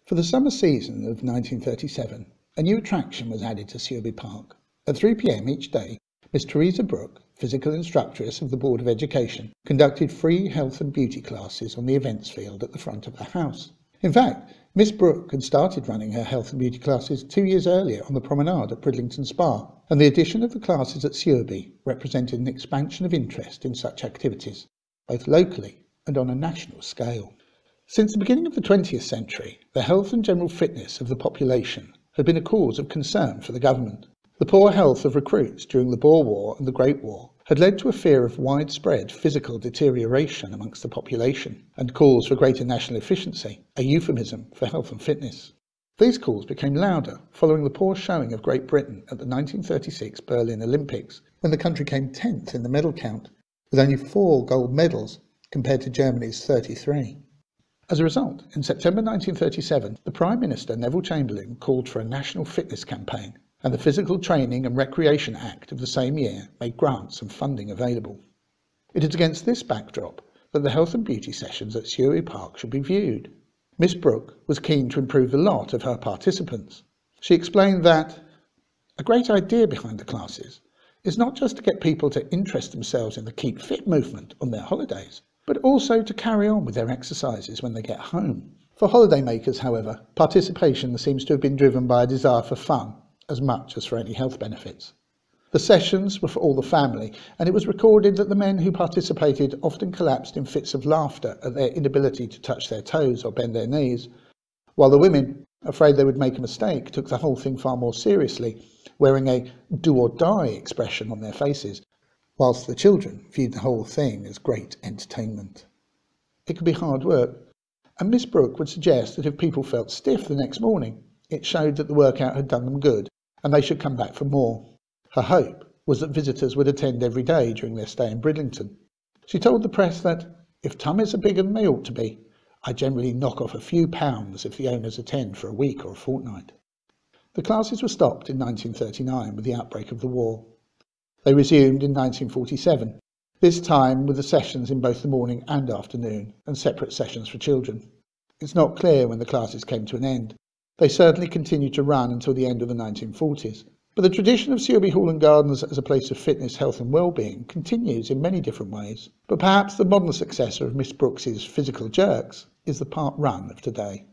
For the summer season of 1937, a new attraction was added to Sewerby Park. At 3 p.m. each day, Miss Theresa Brooke, physical instructress of the Board of Education, conducted free health and beauty classes on the events field at the front of the house. In fact, Miss Brooke had started running her health and beauty classes 2 years earlier on the promenade at Bridlington Spa, and the addition of the classes at Sewerby represented an expansion of interest in such activities, both locally and on a national scale. Since the beginning of the 20th century, the health and general fitness of the population had been a cause of concern for the government. The poor health of recruits during the Boar War and the Great War had led to a fear of widespread physical deterioration amongst the population and calls for greater national efficiency, a euphemism for health and fitness. These calls became louder following the poor showing of Great Britain at the 1936 Berlin Olympics, when the country came 10th in the medal count, with only 4 gold medals compared to Germany's 33. As a result, in September 1937, the Prime Minister Neville Chamberlain called for a national fitness campaign, and the Physical Training and Recreation Act of the same year made grants and funding available. It is against this backdrop that the health and beauty sessions at Sewerby Park should be viewed. Miss Brooke was keen to improve the lot of her participants. She explained that a great idea behind the classes is not just to get people to interest themselves in the Keep Fit movement on their holidays, but also to carry on with their exercises when they get home. For holidaymakers, however, participation seems to have been driven by a desire for fun as much as for any health benefits. The sessions were for all the family, and it was recorded that the men who participated often collapsed in fits of laughter at their inability to touch their toes or bend their knees, while the women, afraid they would make a mistake, took the whole thing far more seriously, wearing a do or die expression on their faces, whilst the children viewed the whole thing as great entertainment. It could be hard work, and Miss Brooke would suggest that if people felt stiff the next morning, it showed that the workout had done them good, and they should come back for more. Her hope was that visitors would attend every day during their stay in Bridlington. She told the press that, if tummies are bigger than they ought to be, I generally knock off a few pounds if the owners attend for a week or a fortnight. The classes were stopped in 1939 with the outbreak of the war. They resumed in 1947, this time with the sessions in both the morning and afternoon, and separate sessions for children. It's not clear when the classes came to an end. They certainly continued to run until the end of the 1940s. But the tradition of Sewerby Hall and Gardens as a place of fitness, health and well-being continues in many different ways. But perhaps the modern successor of Miss Brooks's physical jerks is the park run of today.